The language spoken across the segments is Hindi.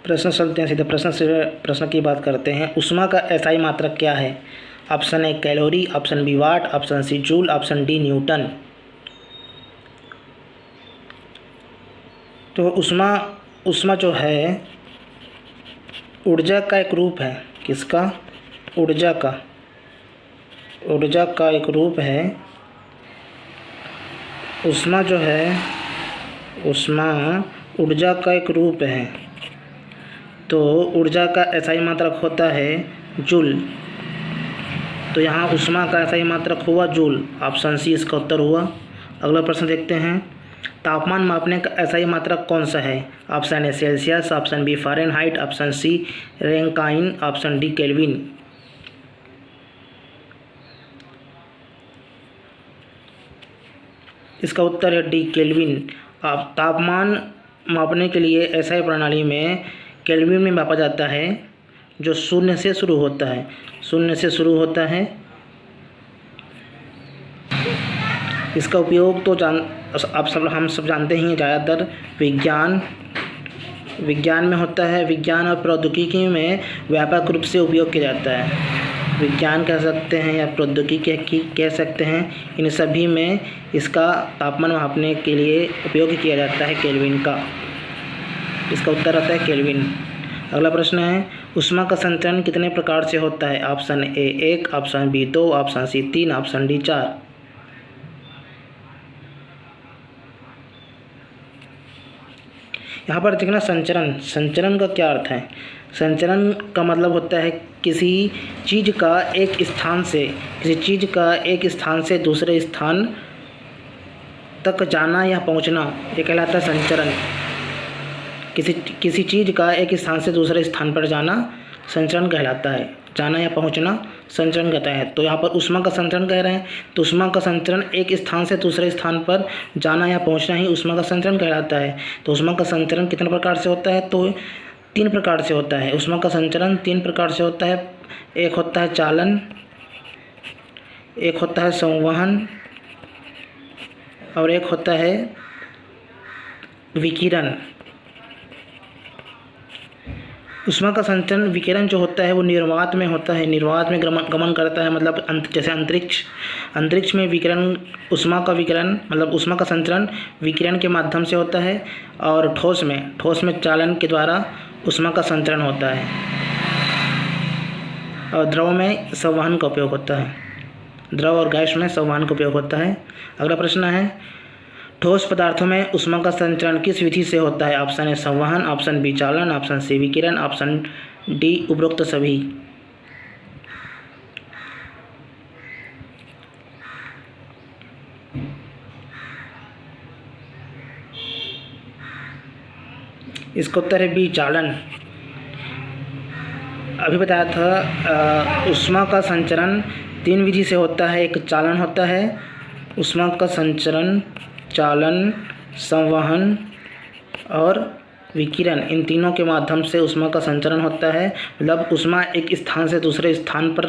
प्रश्न चलते हैं सीधे प्रश्न की बात करते हैं। ऊष्मा का एसआई मात्रक क्या है? Option A calorie, option B watt, option C joule, option D newton. तो ऊष्मा जो है ऊर्जा का एक रूप है। किसका? ऊर्जा का एक रूप है। ऊष्मा जो है ऊर्जा का एक रूप है। तो ऊर्जा का एसआई मात्रक होता है जूल। तो यहाँ ऊष्मा का एसआई मात्रक हुआ जूल। ऑप्शन सी इसका उत्तर हुआ। अगला प्रश्न देखते हैं। तापमान मापने का एसआई मात्रक कौन सा है? Option A Celsius, option B Fahrenheit, option C Rankine, option D Kelvin. इसका उत्तर है डी केल्विन। आप तापमान मापने के लिए एसआई प्रणाली में केल्विन में मापा जाता है, जो शून्य से शुरू होता है। इसका उपयोग तो हम सब जानते ही हैं। ज़्यादातर विज्ञान में होता है। विज्ञान और प्रौद्योगिकी में व्यापक रूप से उपयोग किया जाता है। विज्ञान कह सकते हैं या प्रौद्योगिकी कह सकते हैं, इन सभी में इसका तापमान मापने के लिए उपयोग किया जाता है केल्विन का। इसका उत्तर आता है केल्विन। अगला प्रश्न है। ऊष्मा का संचरण कितने प्रकार से होता है? Option A 1, option B 2, option C 3, option D 4। यहाँ पर देखना संचरण का क्या अर्थ है? संचरण का मतलब होता है किसी चीज़ का एक स्थान से दूसरे स्थान तक जाना या पहुँचना, ये कहलाता है संचरण। किसी चीज़ का एक स्थान से दूसरे स्थान पर जाना संचरण कहलाता है। जाना या पहुंचना संचरण कहता है। तो यहाँ पर ऊष्मा का संचरण कह रहे हैं, तो ऊष्मा का संचरण एक स्थान से दूसरे स्थान पर जाना या पहुंचना ही ऊष्मा का संचरण कहलाता है। तो ऊष्मा का संचरण कितने प्रकार से होता है? तो 3 प्रकार से होता है। ऊष्मा का संचरण 3 प्रकार से होता है। एक होता है चालन, एक होता है संवहन और एक होता है विकिरण। ऊष्मा का संचरण विकिरण जो होता है वो निर्वात में होता है। निर्वात में गमन करता है, मतलब जैसे अंतरिक्ष में विकिरण ऊष्मा का संचरण विकिरण के माध्यम से होता है। और ठोस में चालन के द्वारा ऊष्मा का संचरण होता है। और द्रव में संवहन का उपयोग होता है। द्रव और गैस में संवहन का उपयोग होता है। अगला प्रश्न है। ठोस पदार्थों में ऊष्मा का संचरण किस विधि से होता है? ऑप्शन ए संवहन, ऑप्शन बी चालन, ऑप्शन सी विकिरण, ऑप्शन डी उपरोक्त सभी। इसका उत्तर है बी चालन। अभी बताया था ऊष्मा का संचरण 3 विधि से होता है। एक चालन होता है। ऊष्मा का संचरण चालन, संवहन और विकिरण, इन तीनों के माध्यम से ऊष्मा का संचरण होता है। मतलब ऊष्मा एक स्थान से दूसरे स्थान पर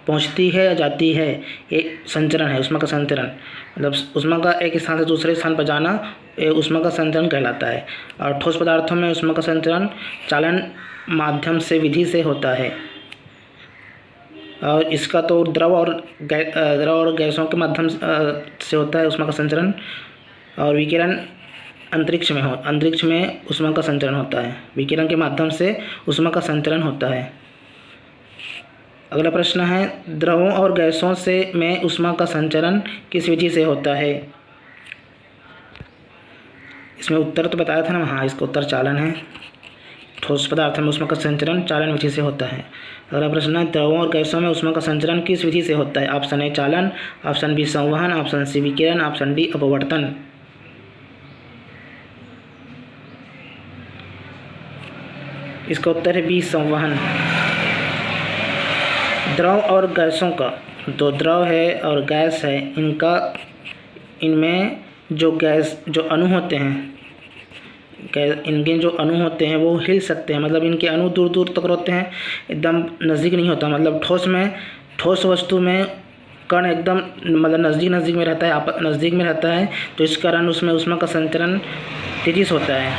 पहुंचती है या जाती है, ये संचरण है ऊष्मा का संचरण। मतलब ऊष्मा का एक स्थान से दूसरे स्थान पर जाना ये ऊष्मा का संचरण कहलाता है। और ठोस पदार्थों में ऊष्मा का संचरण चालन माध्यम से विधि से होता है। और इसका तो द्रव और गैसों के माध्यम से होता है ऊष्मा का संचरण। और विकिरण अंतरिक्ष में ऊष्मा का संचरण होता है। विकिरण के माध्यम से ऊष्मा का संचरण होता है। अगला प्रश्न है। द्रवों और गैसों में ऊष्मा का संचरण किस विधि से होता है? इसमें उत्तर तो बताया था ना। हाँ, इसका उत्तर चालन है। ठोस पदार्थ में ऊष्मा का संचरण चालन विधि से होता है। अगला प्रश्न है। द्रवों और गैसों में ऊष्मा का संचरण किस विधि से होता है? ऑप्शन ए चालन, ऑप्शन बी संवहन, ऑप्शन सी विकिरण, ऑप्शन डी अपवर्तन। इसका उत्तर है बी संवहन। द्रव और गैसों का, तो द्रव है और गैस है, इनमें जो अणु होते हैं, इनके जो अणु होते हैं वो हिल सकते हैं। मतलब इनके अणु दूर दूर तक रहते हैं, एकदम नज़दीक नहीं होता। मतलब ठोस वस्तु में कण एकदम मतलब नज़दीक में रहता है, तो इस कारण उसमें ऊष्मा का संचरण तेजी से होता है।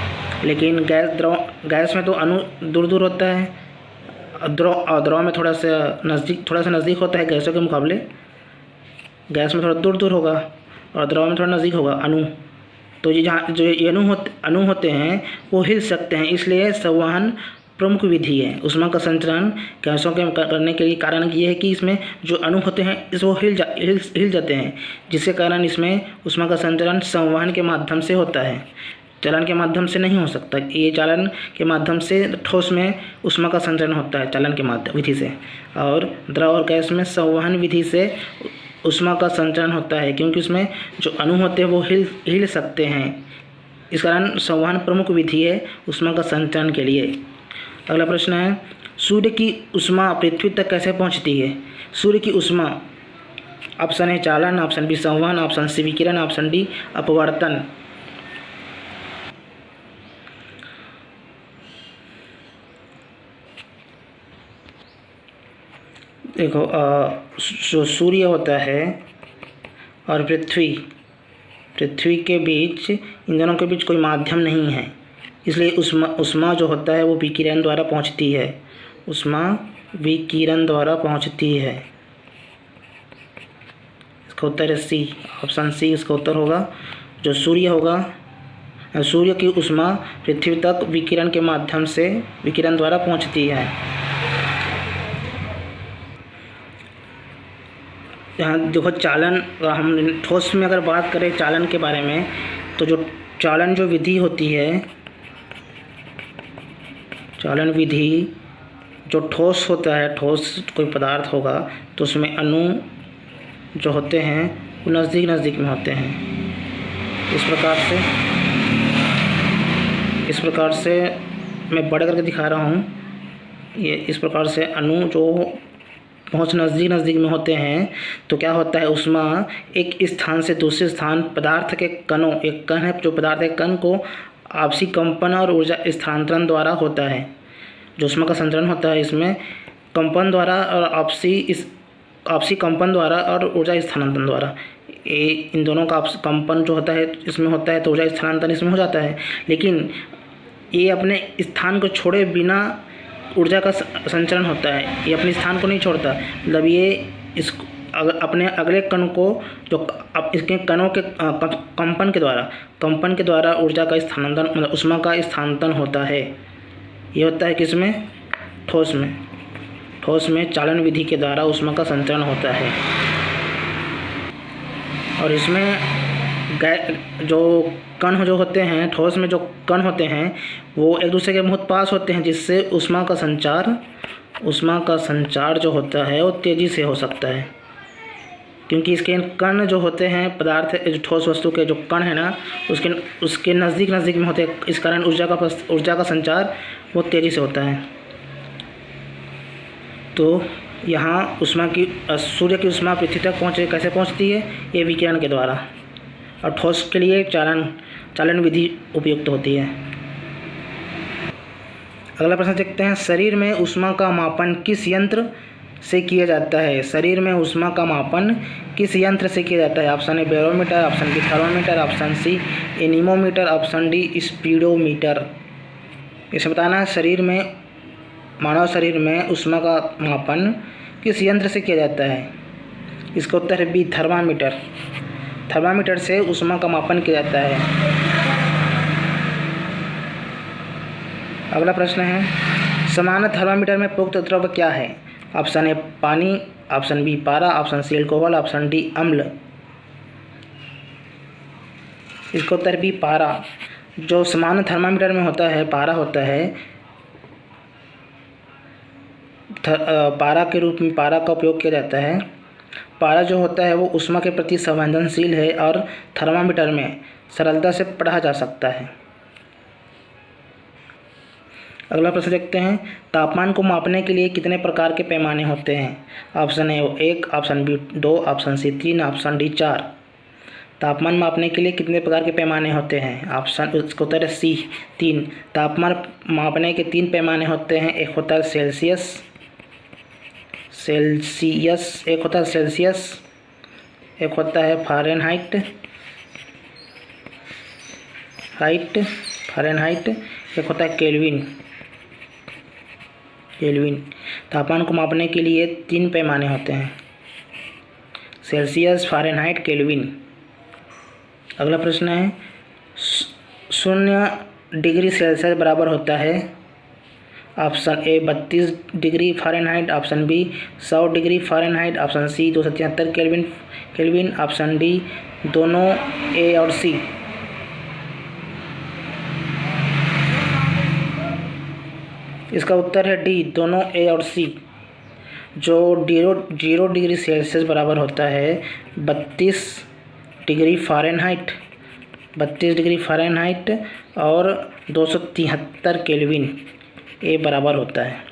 लेकिन गैस में तो अणु दूर दूर होता है, द्रव में थोड़ा सा नज़दीक होता है गैसों के मुकाबले। गैस में थोड़ा दूर दूर होगा और द्रव में थोड़ा नज़दीक होगा अणु। तो ये जहाँ जो ये अणु होते हैं वो हिल सकते हैं, इसलिए संवहन प्रमुख विधि है। ऊष्मा का संचरण गैसों के करने के लिए कारण ये है कि इसमें जो अणु होते हैं वो हिल जाते हैं, जिसके कारण इसमें ऊष्मा का संचरण संवहन के माध्यम से होता है, चालन के माध्यम से नहीं हो सकता। ये चालन के माध्यम से ठोस में ऊष्मा का संचरण होता है चालन के माध्यम विधि से, और द्रव और गैस में संवहन विधि से ऊष्मा का संचरण होता है, क्योंकि उसमें जो अणु होते हैं वो हिल सकते हैं। इस कारण संवहन प्रमुख विधि है ऊष्मा का संचरण के लिए। अगला प्रश्न है, सूर्य की ऊष्मा पृथ्वी तक कैसे पहुंचती है? सूर्य की ऊष्मा, ऑप्शन ए चालन, ऑप्शन बी संवहन, ऑप्शन सी विकिरण, ऑप्शन डी अपवर्तन। देखो, जो सूर्य होता है और पृथ्वी के बीच, इन दोनों के बीच कोई माध्यम नहीं है, इसलिए ऊष्मा जो होता है वो विकिरण द्वारा पहुंचती है। ऊष्मा विकिरण द्वारा पहुंचती है। इसका उत्तर है सी, ऑप्शन सी इसका उत्तर होगा। जो सूर्य होगा, सूर्य की ऊष्मा पृथ्वी तक विकिरण के माध्यम से विकिरण द्वारा पहुंचती है। यहाँ देखो चालन, हम ठोस में अगर बात करें चालन के बारे में, तो जो चालन जो विधि होती है, चालन विधि जो ठोस होता है, ठोस कोई पदार्थ होगा तो उसमें अणु जो होते हैं वो नज़दीक में होते हैं। इस प्रकार से मैं बड़ा करके दिखा रहा हूँ। ये इस प्रकार से अणु जो बहुत नज़दीक में होते हैं, तो क्या होता है, ऊष्मा एक स्थान से दूसरे स्थान पदार्थ के कणों, एक कण है जो पदार्थ के कण को आपसी कंपन और ऊर्जा स्थानांतरण द्वारा होता है। जो ऊष्मा का संचरण होता है इसमें कंपन द्वारा और आपसी कंपन द्वारा और ऊर्जा स्थानांतरण द्वारा, इन दोनों का कंपन जो होता है इसमें होता है, तो ऊर्जा स्थानांतरण इसमें हो जाता है। लेकिन ये अपने स्थान को छोड़े बिना ऊर्जा का संचरण होता है, ये अपने स्थान को नहीं छोड़ता। मतलब ये अपने अगले कण को जो इसके कणों के कंपन के द्वारा ऊर्जा का स्थानांतरण, मतलब ऊष्मा का स्थानांतरण होता है। ये होता है किसमें? ठोस में चालन विधि के द्वारा ऊष्मा का संचरण होता है। और इसमें जो कण जो होते हैं, ठोस में जो कण होते हैं वो एक दूसरे के बहुत पास होते हैं, जिससे ऊष्मा का संचार जो होता है वो तेज़ी से हो सकता है। क्योंकि इसके कण जो होते हैं, पदार्थ जो ठोस वस्तु के जो कण है ना, उसके नज़दीक में होते हैं, इस कारण ऊर्जा का संचार बहुत तेज़ी से होता है। तो यहाँ सूर्य की ऊष्मा पृथ्वी तक कैसे पहुँचती है? ये विकिरण के द्वारा। और ठोस के लिए चालन विधि उपयुक्त होती है। अगला प्रश्न देखते हैं, शरीर में ऊष्मा का मापन किस यंत्र से किया जाता है? शरीर में ऊष्मा का मापन किस यंत्र से किया जाता है? Option A barometer, option B thermometer, option C anemometer, option D speedometer. इसे बताना है, मानव शरीर में ऊष्मा का मापन किस यंत्र से किया जाता है? इसका उत्तर है बी थर्मामीटर। थर्मामीटर से ऊष्मा का मापन किया जाता है। अगला प्रश्न है, सामान्य थर्मामीटर में प्रयुक्त द्रव्य क्या है? ऑप्शन ए पानी, ऑप्शन बी पारा, option C alcohol, option D अम्ल। इसका उत्तर बी पारा। जो सामान्य थर्मामीटर में होता है पारा होता है, पारा के रूप में पारा का उपयोग किया जाता है। पारा जो होता है वो ऊष्मा के प्रति संवेदनशील है और थर्मामीटर में सरलता से पढ़ा जा सकता है। अगला प्रश्न देखते हैं, तापमान को मापने के लिए कितने प्रकार के पैमाने होते हैं? Option A 1, option B 2, option C 3, option D 4। तापमान मापने के लिए कितने प्रकार के पैमाने होते हैं? ऑप्शन इसका उत्तर है सी 3। तापमान मापने के 3 पैमाने होते हैं। एक होता है सेल्सियस, एक होता है सेल्सियस, एक होता है फ़ारेनहाइट, एक होता है केल्विन। तापमान को मापने के लिए 3 पैमाने होते हैं, सेल्सियस, फ़ारेनहाइट, केल्विन। अगला प्रश्न है 0 डिग्री सेल्सियस बराबर होता है option A 32 degree Fahrenheit, option B 100 degree Fahrenheit, option C 273 Kelvin, option D दोनों ए और सी। इसका उत्तर है डी, दोनों ए और सी। जो 0 डिग्री सेल्सियस बराबर होता है 32 डिग्री फ़ारेनहाइट और 273 केल्विन, ए बराबर होता है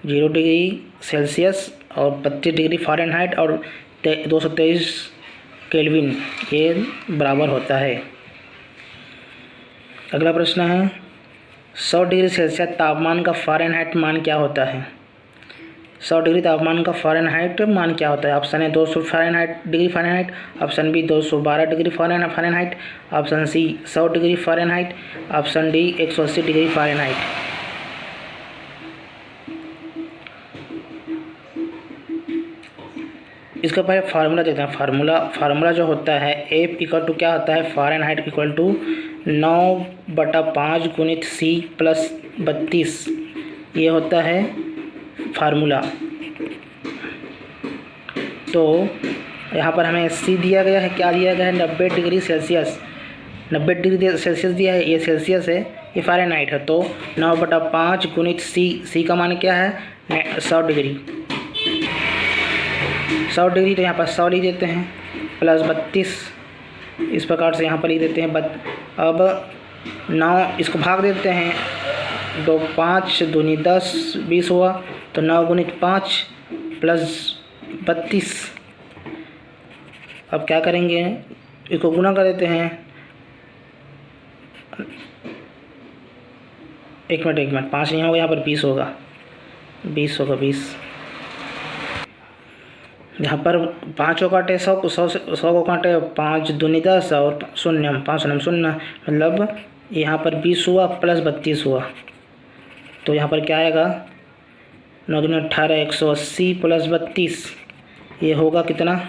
0 डिग्री सेल्सियस और 32 डिग्री फ़ारेनहाइट और 223 केल्विन, ये बराबर होता है। अगला प्रश्न है 100 डिग्री सेल्सियस तापमान का फ़ारेनहाइट मान क्या होता है? 100 डिग्री तापमान का फ़ारेनहाइट मान क्या होता है? Option A 200 degree Fahrenheit, option B 212 degree Fahrenheit, option C 100 degree Fahrenheit, option D 180 degree Fahrenheit. इसका पहले फार्मूला देखते हैं। फार्मूला जो होता है F इक्वल टू क्या होता है? फ़ारेनहाइट इक्वल टू 9/5 गुणित C प्लस 32, ये होता है फार्मूला। तो यहाँ पर हमें C दिया गया है, क्या दिया गया है? 90 डिग्री सेल्सियस। 90 डिग्री सेल्सियस दिया है, ये सेल्सियस है, ये फ़ारेनहाइट है। तो 9/5 गुणित C का मान क्या है? 100 डिग्री। 100 डिग्री तो यहाँ पर 100 लिख देते हैं, प्लस 32 इस प्रकार से यहाँ पर लिख देते हैं। अब 9 इसको भाग देते हैं, 2 5 दूनी 10 20 हुआ, तो 9 गुणित 5 प्लस 32। अब क्या करेंगे? इसको गुना कर देते हैं। एक मिनट 5 नहीं होगा, यहाँ पर 20 होगा, 20 होगा 20। यहाँ पर 5 को काटे 100 को काटे 5 दूनी 10 और 0 5 0, मतलब यहाँ पर 20 हुआ प्लस 32 हुआ, तो यहाँ पर क्या आएगा? 9 दूनी 18, 180 प्लस 32, ये होगा कितना?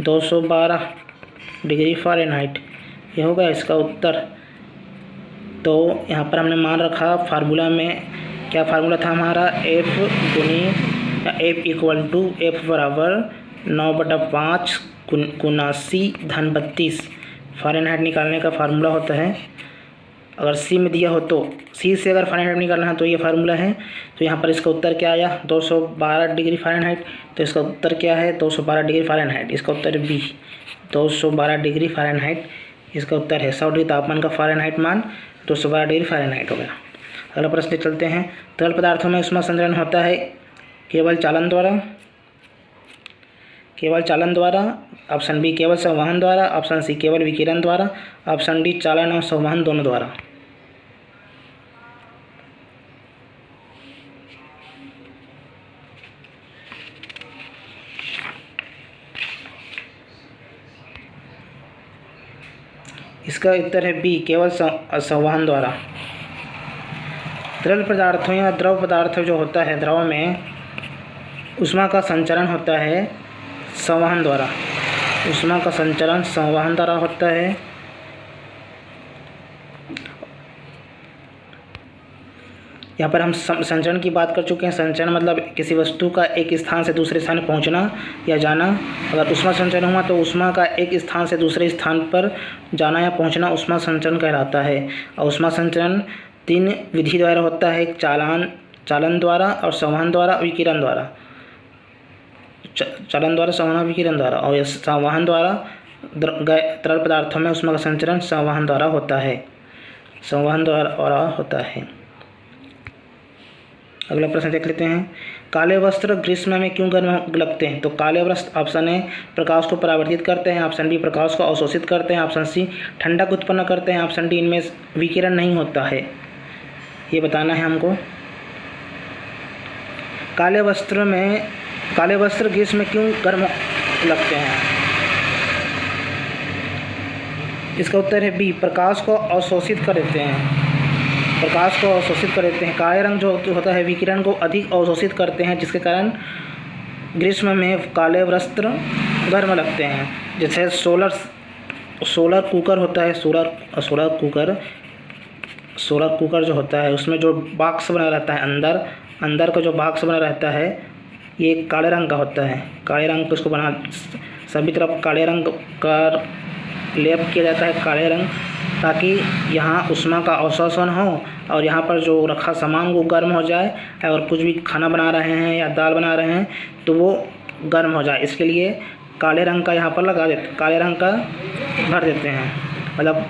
212 डिग्री फ़ारेनहाइट, ये होगा इसका उत्तर। तो यहाँ पर हमने मान रखा फार्मूला में, क्या फार्मूला था हमारा? F इक्वल टू F बराबर 9/5 गुना C धन 32। फ़ारेनहाइट निकालने का फार्मूला होता है, अगर C में दिया हो तो C से अगर फ़ारेनहाइट निकालना है तो ये फार्मूला है। तो यहाँ पर इसका उत्तर क्या आया? 212 डिग्री फ़ारेनहाइट। तो इसका उत्तर क्या है? 212 डिग्री फ़ारेनहाइट। इसका उत्तर बी, 212 डिग्री फ़ारेनहाइट इसका उत्तर है। 100 डिग्री तापमान का फ़ारेनहाइट मान 212 डिग्री फ़ारेनहाइट हो गया। अगला प्रश्न चलते हैं। तरल पदार्थों में ऊष्मा संचरण होता है केवल चालन द्वारा, ऑप्शन बी केवल संवहन द्वारा, ऑप्शन सी केवल विकिरण द्वारा, ऑप्शन डी चालन और संवहन दोनों द्वारा। इसका उत्तर है बी, केवल संवहन द्वारा। तरल पदार्थों या द्रव पदार्थ जो होता है, द्रव में ऊष्मा का संचरण होता है संवहन द्वारा। ऊष्मा का संचरण संवहन द्वारा होता है। यहाँ पर हम संचरण की बात कर चुके हैं। संचरण मतलब किसी वस्तु का एक स्थान से दूसरे स्थान पहुँचना या जाना। अगर ऊष्मा संचरण हुआ तो ऊष्मा का एक स्थान से दूसरे स्थान पर जाना या पहुँचना ऊष्मा संचरण कहलाता है। और ऊष्मा संचरण 3 विधि द्वारा होता है, एक चालन द्वारा और संवहन द्वारा, विकिरण द्वारा। चालन द्वारा, संवहन, विकिरण द्वारा। और संवहन द्वारा तरल पदार्थों में ऊष्मा का संचरण संवहन द्वारा होता है, संवहन द्वारा होता है। अगला प्रश्न देख लेते हैं। काले वस्त्र ग्रीष्म में क्यों गर्म लगते हैं? तो काले वस्त्र ऑप्शन ए प्रकाश को परावर्तित करते हैं, ऑप्शन बी प्रकाश को अवशोषित करते हैं, ऑप्शन सी ठंडक उत्पन्न करते हैं, ऑप्शन डी इनमें विकिरण नहीं होता है। ये बताना है हमको। काले वस्त्र ग्रीष्म में क्यों गर्म लगते हैं? इसका उत्तर है बी, प्रकाश को अवशोषित कर देते हैं। प्रकाश को अवशोषित कर देते हैं। काले रंग जो होता है विकिरण को अधिक अवशोषित करते हैं, जिसके कारण ग्रीष्म में काले वस्त्र गर्म लगते हैं। जैसे सोलर कुकर होता है, सोलर कुकर जो होता है उसमें जो बॉक्स बना रहता है, अंदर का जो बॉक्स बना रहता है ये काले रंग का होता है। काले रंग को इसको बना सभी तरफ काले रंग का लेप किया जाता है, काले रंग, ताकि यहाँ ऊष्मा का अवशोषण हो और यहाँ पर जो रखा सामान वो गर्म हो जाए, और कुछ भी खाना बना रहे हैं या दाल बना रहे हैं तो वो गर्म हो जाए। इसके लिए काले रंग का यहाँ पर काले रंग का भर देते हैं, मतलब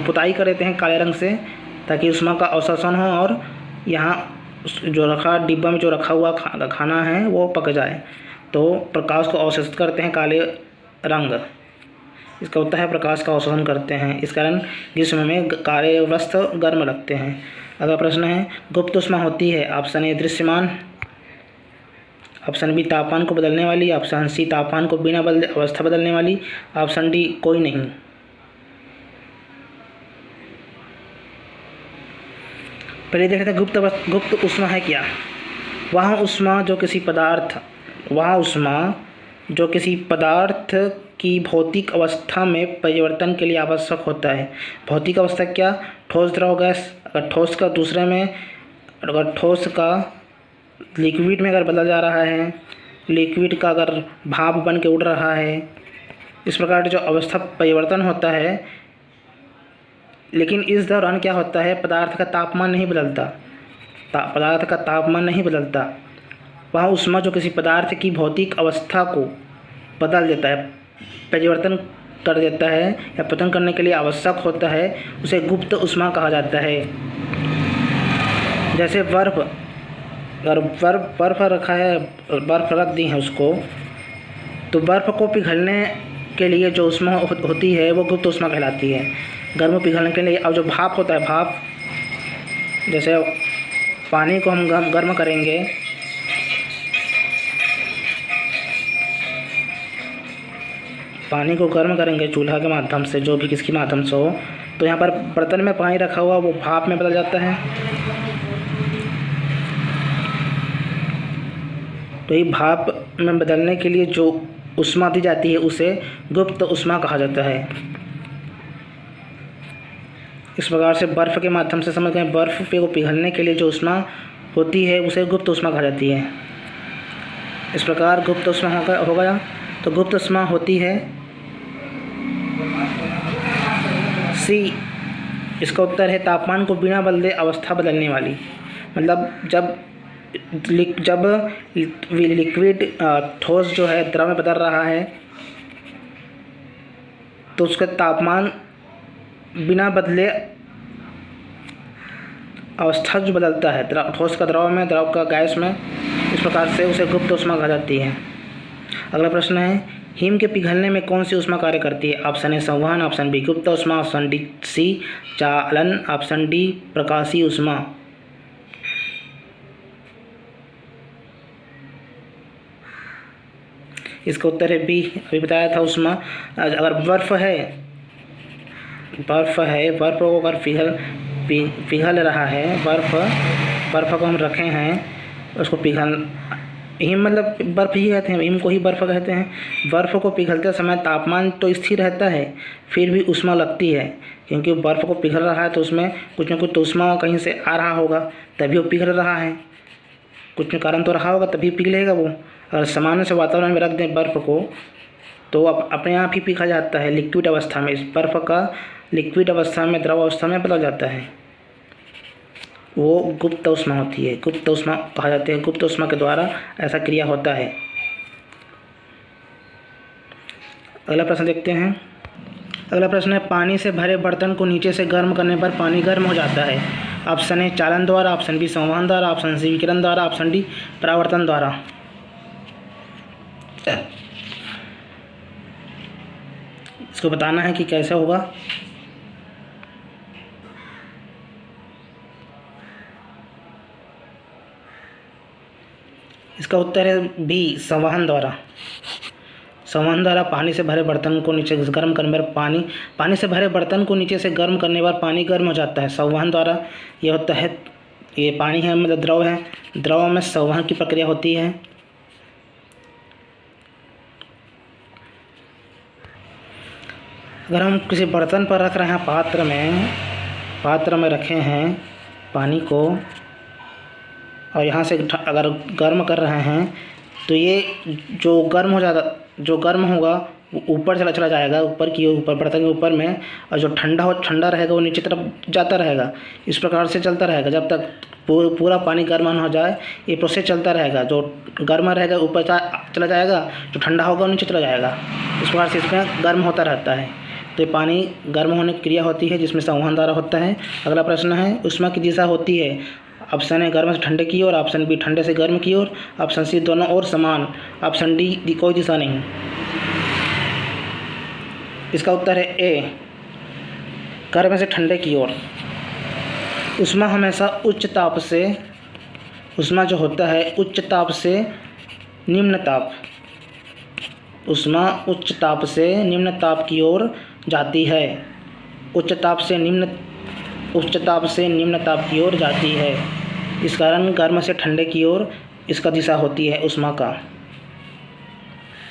पुताई कर देते हैं काले रंग से, ताकि ऊष्मा का अवशोषण हो और यहाँ जो रखा डिब्बा में जो रखा हुआ खाना है वो पक जाए। तो प्रकाश को अवशोषित करते हैं काले रंग। इसका उत्तर है प्रकाश का अवशोषण करते हैं, इस कारण ग्रीष्म में काले वस्त्र गर्म लगते हैं। अगला प्रश्न है, गुप्त ऊष्मा होती है ऑप्शन ए दृश्यमान, ऑप्शन बी तापमान को बदलने वाली, ऑप्शन सी तापमान को बिना बदले अवस्था बदलने वाली, ऑप्शन डी कोई नहीं। पहले देखते हैं गुप्त ऊष्मा है क्या। वह ऊष्मा जो किसी पदार्थ की भौतिक अवस्था में परिवर्तन के लिए आवश्यक होता है। भौतिक अवस्था क्या, ठोस, द्रव, गैस। अगर ठोस का लिक्विड में अगर बदल जा रहा है, लिक्विड का अगर भाप बन के उड़ रहा है, इस प्रकार जो अवस्था परिवर्तन होता है। लेकिन इस दौरान क्या होता है, पदार्थ का तापमान नहीं बदलता। वह ऊष्मा जो किसी पदार्थ की भौतिक अवस्था को बदल देता है, परिवर्तन कर देता है या पतन करने के लिए आवश्यक होता है, उसे गुप्त ऊष्मा कहा जाता है। जैसे बर्फ़ रखा है, बर्फ़ रख दी है उसको, तो बर्फ़ को पिघलने के लिए जो ऊष्मा होती है वो गुप्त ऊष्मा कहलाती है। गर्म पिघलने के लिए, और जो भाप होता है, जैसे पानी को हम गर्म करेंगे, चूल्हा के माध्यम से, जो भी किसके माध्यम से हो, तो यहाँ पर बर्तन में पानी रखा हुआ वो भाप में बदल जाता है। तो ये भाप में बदलने के लिए जो ऊष्मा दी जाती है उसे गुप्त ऊष्मा कहा जाता है। इस प्रकार से बर्फ़ के माध्यम से समझ गए, बर्फ़ पे को पिघलने के लिए जो ऊष्मा होती है उसे गुप्त ऊष्मा कहा जाती है। इस प्रकार गुप्त ऊष्मा हो गया। तो गुप्त ऊष्मा होती है सी, इसका उत्तर है तापमान को बिना बदले अवस्था बदलने वाली। मतलब जब लिक्विड ठोस जो है द्रव में बदल रहा है तो उसका तापमान बिना बदले अवस्था जो बदलता है, ठोस का द्रव में, द्रव का गैस में, इस प्रकार से उसे गुप्त ऊष्मा कहा जाती है। अगला प्रश्न है, हिम के पिघलने में कौन सी ऊष्मा कार्य करती है। ऑप्शन ए संवहन, ऑप्शन बी गुप्त ऊष्मा, ऑप्शन डी सी चालन, ऑप्शन डी प्रकाशीय ऊष्मा। इसका उत्तर है बी, अभी बताया था ऊष्मा। अगर बर्फ़ को अगर पिघल रहा है, बर्फ़ को हम रखे हैं, उसको हिम मतलब बर्फ़ ही कहते हैं, हिम को ही बर्फ़ कहते हैं। बर्फ़ को पिघलते समय तापमान तो स्थिर रहता है, फिर भी ऊष्मा लगती है, क्योंकि बर्फ़ को पिघल रहा है तो उसमें कुछ न कुछ तो ऊष्मा कहीं से आ रहा होगा, तभी वो पिघल रहा है। कुछ कारण तो रहा होगा तभी पिघलेगा वो। अगर सामान्य से वातावरण में रख दें बर्फ़ को तो अपने आप ही पिघल जाता है लिक्विड अवस्था में। इस बर्फ़ का लिक्विड अवस्था में, द्रव अवस्था में बदल जाता है, वो गुप्त ऊष्मा होती है, गुप्त ऊष्मा कहा जाता है। गुप्त ऊष्मा के द्वारा ऐसा क्रिया होता है। अगला प्रश्न देखते हैं। अगला प्रश्न है, पानी से भरे बर्तन को नीचे से गर्म करने पर पानी गर्म हो जाता है। ऑप्शन ए चालन द्वारा, ऑप्शन बी संवहन द्वारा, ऑप्शन सी विकिरण द्वारा, ऑप्शन डी परावर्तन द्वारा। इसको बताना है कि कैसे होगा। इसका उत्तर है बी संवहन द्वारा। संवहन द्वारा पानी से भरे बर्तन को नीचे से गर्म करने पर पानी से भरे बर्तन को नीचे से गर्म करने पर पानी गर्म हो जाता है। संवहन द्वारा ये होता है, ये पानी है मतलब द्रव है, द्रव में संवहन की प्रक्रिया होती है। अगर हम किसी बर्तन पर रख रहे हैं, पात्र में रखे हैं पानी को, और यहाँ से अगर गर्म कर रहे हैं तो ये जो गर्म होगा वो ऊपर चला जाएगा, ऊपर बर्तन के ऊपर में, और जो ठंडा रहेगा वो नीचे तरफ जाता रहेगा। इस प्रकार से चलता रहेगा जब तक पूरा पानी गर्म न हो जाए। ये प्रोसेस चलता रहेगा, जो गर्म रहेगा ऊपर चला जाएगा, जो ठंडा होगा वो नीचे चला जाएगा। इस प्रकार से इसमें गर्म होता रहता है। तो ये पानी गर्म होने की क्रिया होती है जिसमें संवहन द्वारा होता है। अगला प्रश्न है, ऊष्मा की दिशा होती है। ऑप्शन ए गर्म से ठंडे की ओर, ऑप्शन बी ठंडे से गर्म की ओर, ऑप्शन सी दोनों ओर समान, ऑप्शन डी कोई दिशा नहीं। इसका उत्तर है ए, गर्म से ठंडे की ओर। ऊष्मा हमेशा उच्च ताप से निम्न ताप, ऊष्मा उच्च ताप से निम्न ताप की ओर जाती है। उच्च ताप से निम्न ताप की ओर जाती है। इस कारण गर्म से ठंडे की ओर इसका दिशा होती है ऊष्मा का।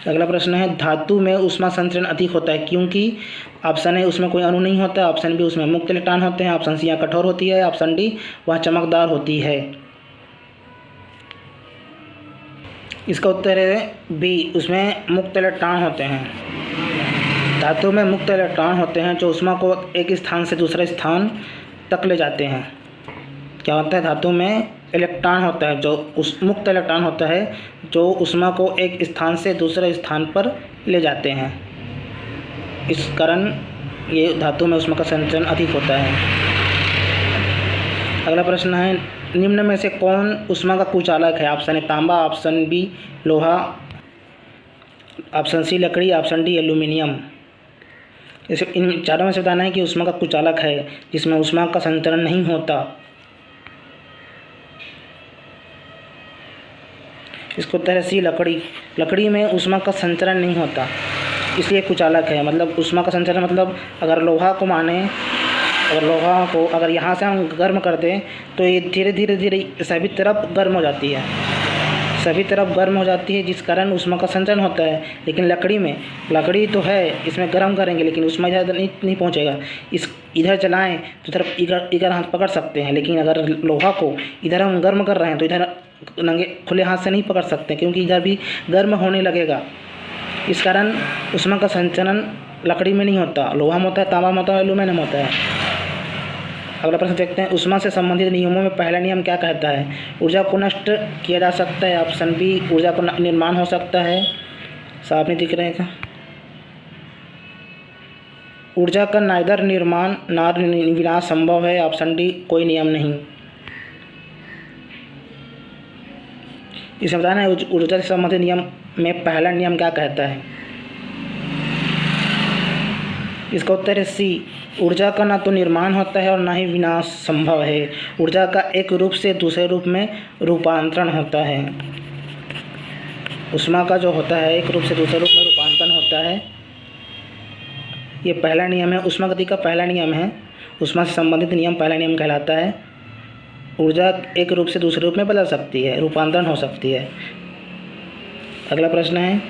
अगला प्रश्न है, धातु में ऊष्मा संचरण अधिक होता है क्योंकि? ऑप्शन ए उसमें कोई अणु नहीं होता, ऑप्शन बी उसमें मुक्त इलेक्ट्रॉन होते हैं, ऑप्शन सी यहाँ कठोर होती है, ऑप्शन डी वह चमकदार होती है। इसका उत्तर है बी, उसमें मुक्त इलेक्ट्रॉन होते हैं। धातु में मुक्त इलेक्ट्रॉन होते हैं जो ऊष्मा को एक स्थान से दूसरे स्थान तक ले जाते हैं। क्या होता है? धातु में इलेक्ट्रॉन होता है जो मुक्त इलेक्ट्रॉन होता है जो ऊष्मा को एक स्थान से दूसरे स्थान पर ले जाते हैं। इस कारण ये धातु में ऊष्मा का संचरण अधिक होता है। अगला प्रश्न है, निम्न में से कौन ऊष्मा का कुचालक है? ऑप्शन ए तांबा, ऑप्शन बी लोहा, ऑप्शन सी लकड़ी, ऑप्शन डी एल्यूमिनियम। इसे इन चारों में से बताना है कि ऊष्मा का कुचालक है जिसमें ऊष्मा का संचरण नहीं होता। इसको उत्तर है सी लकड़ी। लकड़ी में ऊष्मा का संचरण नहीं होता इसलिए कुचालक है। मतलब ऊष्मा का संचरण मतलब अगर लोहा को अगर यहाँ से हम गर्म कर दें तो ये धीरे धीरे सभी तरफ गर्म हो जाती है, जिस कारण ऊष्मा का संचरण होता है। लेकिन लकड़ी तो है, इसमें गर्म करेंगे लेकिन ऊष्मा इधर नहीं पहुँचेगा। इधर चलाएं तो इधर हाथ पकड़ सकते हैं, लेकिन अगर लोहा को इधर हम गर्म कर रहे हैं तो इधर नंगे खुले हाथ से नहीं पकड़ सकते क्योंकि इधर भी गर्म होने लगेगा। इस कारण ऊष्मा का संचरण लकड़ी में नहीं होता, लोहा में होता है, तांबा में होता है, एल्यूमिनियम होता है। अगला प्रश्न देखते हैं, ऊष्मा से संबंधित नियमों में पहला नियम क्या कहता है? ऊर्जा को नष्ट किया जा सकता है, ऑप्शन बी ऊर्जा को निर्माण हो सकता है। साफ नहीं दिख रहेगा। ऊर्जा का नाइदर निर्माण ना विनाश संभव है, ऑप्शन डी कोई नियम नहीं। इसमें बताना है ऊर्जा से संबंधित नियम में पहला नियम क्या कहता है? इसका उत्तर है सी, ऊर्जा का ना तो निर्माण होता है और ना ही विनाश संभव है। ऊर्जा का एक रूप से दूसरे रूप में रूपांतरण होता है। ऊष्मा का जो होता है एक रूप से दूसरे रूप में रूपांतरण होता है। ये पहला नियम है, ऊष्मागति का पहला नियम है। ऊष्मा से संबंधित नियम पहला नियम कहलाता है। ऊर्जा एक रूप से दूसरे रूप में बदल सकती है, रूपांतरण हो सकती है। अगला प्रश्न है,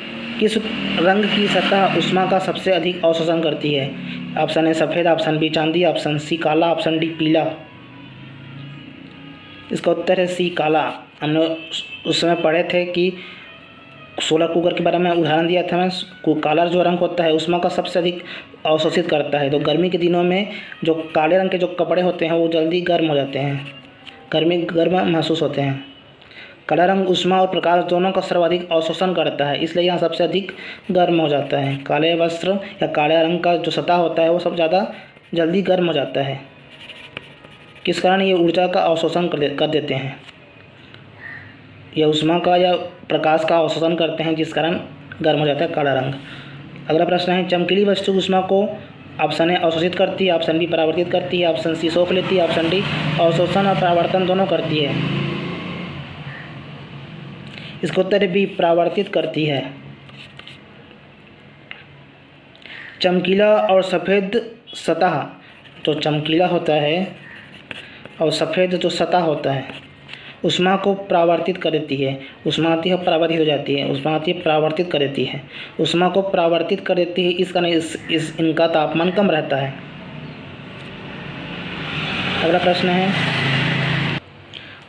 किस रंग की सतह ऊष्मा का सबसे अधिक अवशोषण करती है? ऑप्शन ए सफ़ेद, ऑप्शन बी चांदी, ऑप्शन सी काला, ऑप्शन डी पीला। इसका उत्तर है सी काला। हमने उस समय पढ़े थे कि सोलर कुकर के बारे में उदाहरण दिया था मैं। काला जो रंग होता है ऊष्मा का सबसे अधिक अवशोषित करता है। तो गर्मी के दिनों में जो काले रंग के जो कपड़े होते हैं वो जल्दी गर्म हो जाते हैं, गर्म महसूस होते हैं। काला रंग ऊष्मा और प्रकाश दोनों का सर्वाधिक अवशोषण करता है, इसलिए यहाँ सबसे अधिक गर्म हो जाता है। काले वस्त्र या काले रंग का जो सतह होता है वो सब ज़्यादा जल्दी गर्म हो जाता है। किस कारण ये ऊर्जा का अवशोषण कर देते हैं? यह ऊष्मा का या प्रकाश का अवशोषण करते हैं जिस कारण गर्म हो जाता है काला रंग। अगला प्रश्न है, चमकीली वस्तु ऊष्मा को ऑप्शन ए अवशोषित करती है, ऑप्शन बी परावर्तित करती है, ऑप्शन सी सोख लेती है, ऑप्शन डी अवशोषण और परावर्तन दोनों करती है। इसका उत्तर बी परावर्तित करती है। चमकीला और सफ़ेद सतह, जो चमकीला होता है और सफ़ेद जो सतह होता है, ऊष्मा को परावर्तित कर देती है। ऊष्मा आती है परावर्तित हो जाती है, ऊष्मा आती है परावर्तित कर देती है, ऊष्मा को परावर्तित कर देती है। इस कारण इनका तापमान कम रहता है। अगला प्रश्न है,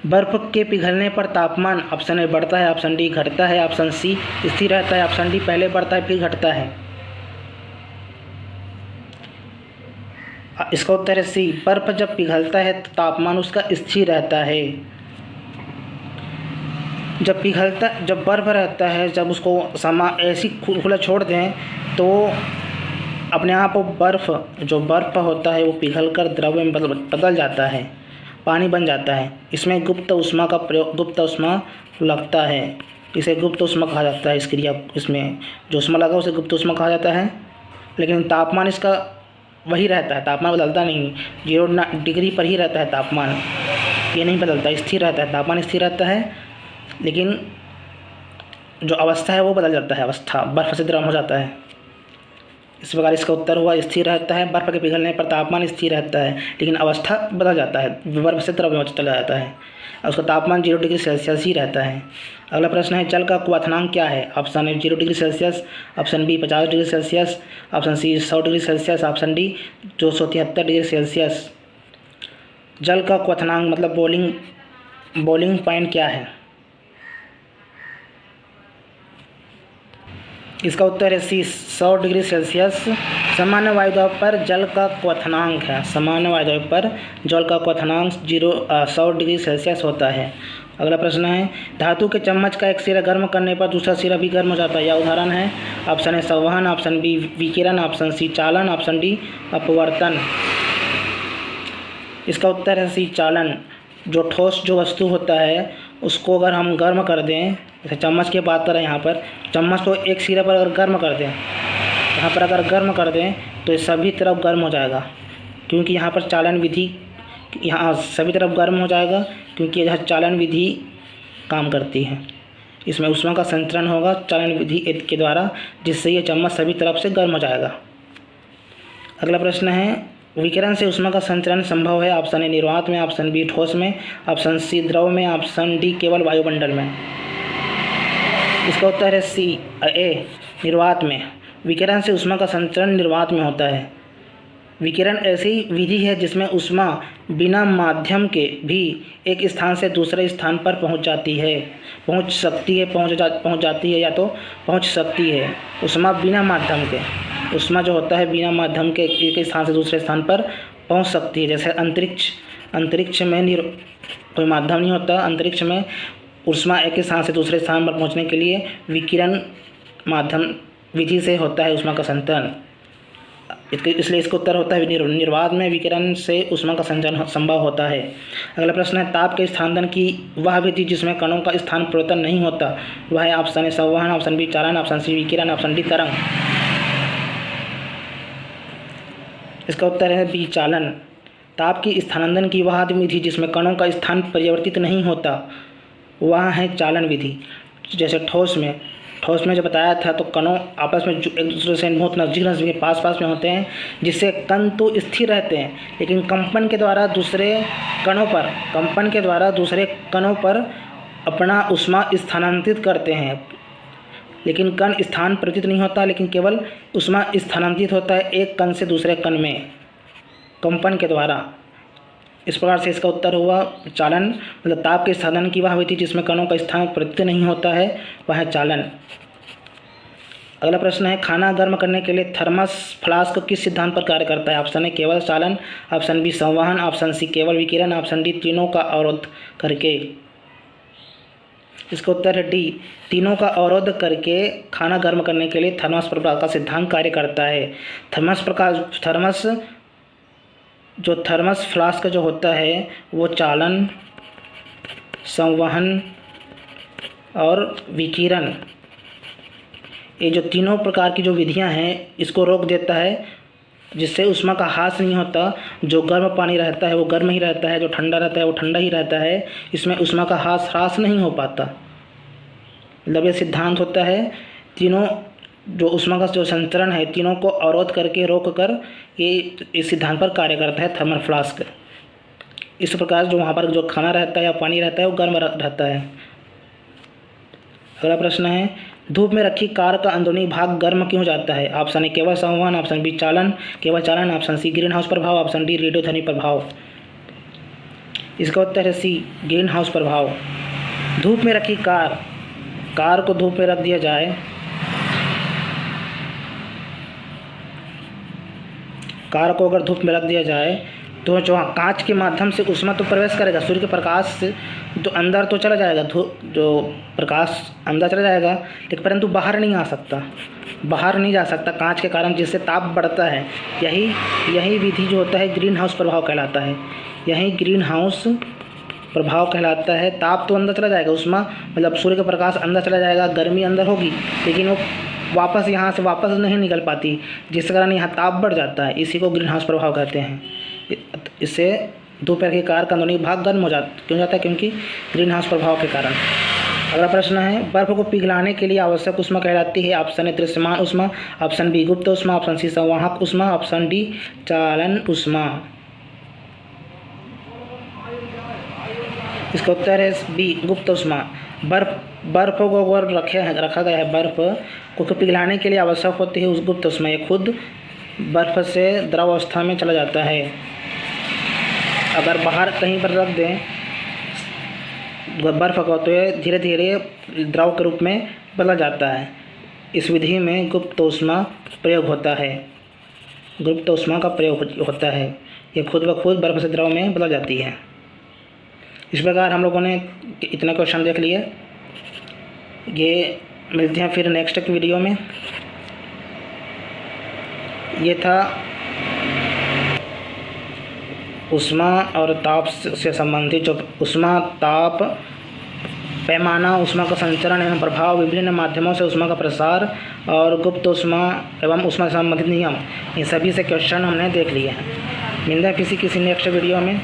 बर्फ़ के पिघलने पर तापमान ऑप्शन ए बढ़ता है, ऑप्शन डी घटता है, ऑप्शन सी स्थिर रहता है, ऑप्शन डी पहले बढ़ता है फिर घटता है। इसका उत्तर है सी, बर्फ़ जब पिघलता है तो तापमान उसका स्थिर रहता है। जब बर्फ़ रहता है, जब उसको ऐसी खुला छोड़ दें तो अपने आप जो बर्फ़ होता है वो पिघलकर द्रव में बदल जाता है, पानी बन जाता है। इसमें गुप्त ऊष्मा का प्रयोग, गुप्त ऊष्मा लगता है, इसे गुप्त ऊष्मा कहा जाता है। इस क्रिया इसमें जो ऊष्मा लगा उसे गुप्त ऊष्मा कहा जाता है। लेकिन तापमान इसका वही रहता है, तापमान बदलता नहीं, 0 डिग्री पर ही रहता है तापमान, ये नहीं बदलता, स्थिर रहता है, तापमान स्थिर रहता है। लेकिन जो अवस्था है वो बदल जाता है, अवस्था बर्फ़ से द्रव हो जाता है। इस प्रकार इसका उत्तर हुआ स्थिर रहता है। बर्फ़ के पिघलने पर तापमान स्थिर रहता है लेकिन अवस्था बदल जाता है, बर्फ़ से द्रव में चला जाता है और उसका तापमान 0 डिग्री सेल्सियस ही रहता है। अगला प्रश्न है, जल का क्वथनांक क्या है? Option A 0 degree Celsius, option B 50 degree Celsius, option C 100 degree Celsius, option D 273 degree Celsius. जल का क्वथनांक मतलब बॉइलिंग पॉइंट क्या है? इसका उत्तर है सी 100 डिग्री सेल्सियस। सामान्य वायुदाब पर जल का क्वथनांक है, सामान्य वायुदाब पर जल का क्वथनांक 100 डिग्री सेल्सियस होता है। अगला प्रश्न है, धातु के चम्मच का एक सिरा गर्म करने पर दूसरा सिरा भी गर्म हो जाता है, यह उदाहरण है? ऑप्शन ए संवहन, ऑप्शन बी विकिरण, ऑप्शन सी चालन, ऑप्शन डी अपवर्तन। इसका उत्तर है सी चालन। जो ठोस जो वस्तु होता है उसको अगर हम गर्म कर दें, जैसे चम्मच की बात करें, यहाँ पर चम्मच को एक सिरे पर अगर गर्म कर दें, यहाँ पर अगर गर्म कर दें तो ये सभी तरफ गर्म हो जाएगा, क्योंकि यहाँ पर चालन विधि, यहाँ सभी तरफ गर्म हो जाएगा क्योंकि यह चालन विधि काम करती है। इसमें ऊष्मा का संचरण होगा चालन विधि के द्वारा, जिससे ये चम्मच सभी तरफ से गर्म हो जाएगा। अगला प्रश्न है, विकिरण से ऊष्मा का संचरण संभव है? ऑप्शन ए निर्वात में, ऑप्शन बी ठोस में, ऑप्शन सी द्रव में, ऑप्शन डी केवल वायुमंडल में। इसका उत्तर है सी ए निर्वात में। विकिरण से ऊष्मा का संचरण निर्वात में होता है। विकिरण ऐसी विधि है जिसमें ऊष्मा बिना माध्यम के भी एक स्थान से दूसरे स्थान पर पहुंच जाती है, पहुंच जाती है या तो पहुंच सकती है। ऊष्मा बिना माध्यम के, ऊष्मा जो होता है बिना माध्यम के एक स्थान से दूसरे स्थान पर पहुंच सकती है। जैसे अंतरिक्ष में कोई माध्यम नहीं होता, अंतरिक्ष में ऊष्मा एक स्थान से दूसरे स्थान पर पहुंचने के लिए विकिरण माध्यम विधि से होता है ऊष्मा का संचरण। इसलिए इसका उत्तर होता है निर्वात में विकिरण से ऊष्मा का संचरण संभव होता है। अगला प्रश्न है, ताप के स्थानांतरण की वह विधि जिसमें कणों का स्थान परिवर्तन नहीं होता, वह है? ऑप्शन ए संवहन, ऑप्शन बी चालन, ऑप्शन सी विकिरण, ऑप्शन डी तरंग। इसका उत्तर है बी चालन। ताप की स्थानांतरण की वह विधि जिसमें कणों का स्थान परिवर्तित नहीं होता, वह है चालन विधि। जैसे ठोस में जो बताया था, तो कणों आपस में एक दूसरे से बहुत नज़दीक पास में होते हैं, जिससे कण तो स्थिर रहते हैं लेकिन कंपन के द्वारा दूसरे कणों पर अपना ऊष्मा स्थानांतरित करते हैं। लेकिन कण स्थान परिवर्तित नहीं होता, लेकिन केवल ऊष्मा स्थानांतरित होता है एक कण से दूसरे कण में कंपन के द्वारा। इस प्रकार से इसका उत्तर हुआ चालन। मतलब ताप के स्थानांतरण की वह विधि जिसमें कणों का स्थान परिवर्तित नहीं होता है, वह है चालन। अगला प्रश्न है, खाना गर्म करने के लिए थर्मस फ्लास्क किस सिद्धांत पर कार्य करता है? ऑप्शन ए केवल चालन, ऑप्शन बी संवहन, ऑप्शन सी केवल विकिरण, ऑप्शन डी तीनों का अवरोध करके। इसका उत्तर है डी, तीनों का अवरोध करके खाना गर्म करने के लिए थर्मस प्रकार का सिद्धांत कार्य करता है। थर्मस फ्लास्क जो होता है वो चालन, संवहन और विकिरण, ये जो तीनों प्रकार की जो विधियां हैं इसको रोक देता है, जिससे ऊष्मा का ह्रास नहीं होता। जो गर्म पानी रहता है वो गर्म ही रहता है, जो ठंडा रहता है वो ठंडा ही रहता है। इसमें ऊष्मा का ह्रास नहीं हो पाता। मतलब ये सिद्धांत होता है, तीनों जो ऊष्मा का जो संचरण है तीनों को अवरोध करके रोक कर ये इस सिद्धांत पर कार्य करता है थर्मल फ्लास्क। इस प्रकार जो वहाँ पर जो खाना रहता है या पानी रहता है वो गर्म रहता है। अगला प्रश्न है, धूप में रखी कार का अंदरूनी भाग गर्म क्यों जाता है? ऑप्शन ए केवल संवहन, ऑप्शन बी चालन केवल चालन, ऑप्शन सी ग्रीन हाउस प्रभाव, ऑप्शन डी रेडियोधर्मी प्रभाव। इसका उत्तर है सी ग्रीन हाउस प्रभाव। धूप में रखी कार को धूप में रख दिया जाए, कार को अगर धूप में रख दिया जाए तो जो कांच के माध्यम से ऊष्मा तो प्रवेश करेगा, सूर्य के प्रकाश से तो अंदर तो चला जाएगा, जो प्रकाश अंदर चला जाएगा, लेकिन परंतु बाहर नहीं आ सकता, बाहर नहीं जा सकता कांच के कारण, जिससे ताप बढ़ता है। यही विधि जो होता है ग्रीन हाउस प्रभाव कहलाता है। यही ग्रीन हाउस प्रभाव कहलाता है। ताप तो अंदर चला जाएगा, ऊष्मा मतलब सूर्य का प्रकाश अंदर चला जाएगा, गर्मी अंदर होगी, लेकिन वो वापस यहाँ से वापस नहीं निकल पाती, जिस कारण यहाँ ताप बढ़ जाता है। इसी को ग्रीन हाउस प्रभाव कहते हैं। इससे दोपहर की कार का अंदरूनी भाग गर्म हो क्यों जाता है? क्योंकि ग्रीन हाउस प्रभाव के कारण। अगला प्रश्न है, बर्फ को पिघलाने के लिए आवश्यक ऊष्मा कहलाती है? ऑप्शन ए दृश्यमान ऊष्मा, ऑप्शन बी गुप्त ऊष्मा, ऑप्शन सी संवाहक ऊष्मा, ऑप्शन डी चालन ऊष्मा। इसका उत्तर है बी गुप्त ऊष्मा। बर्फ को अगर रखा गया है, बर्फ को पिघलाने के लिए आवश्यक होती है उस गुप्त ऊष्मा। ये खुद बर्फ से द्रव अवस्था में चला जाता है। अगर बाहर कहीं पर रख दें बर्फ को तो ये धीरे धीरे द्रव के रूप में बदला जाता है। इस विधि में गुप्त ऊष्मा प्रयोग होता है, गुप्त ऊष्मा का प्रयोग होता है। ये खुद ब खुद बर्फ से द्रव में बदल जाती है। इस प्रकार हम लोगों ने इतना क्वेश्चन देख लिए। ये मिलते हैं फिर नेक्स्ट वीडियो में। ये था ऊष्मा और ताप से संबंधित जो ऊष्मा ताप पैमाना, ऊष्मा का संचरण एवं प्रभाव, विभिन्न माध्यमों से ऊष्मा का प्रसार और गुप्त ऊष्मा एवं ऊष्मा से संबंधित नियम, ये सभी से क्वेश्चन हमने देख लिए हैं। मिलते हैं किसी नेक्स्ट वीडियो में।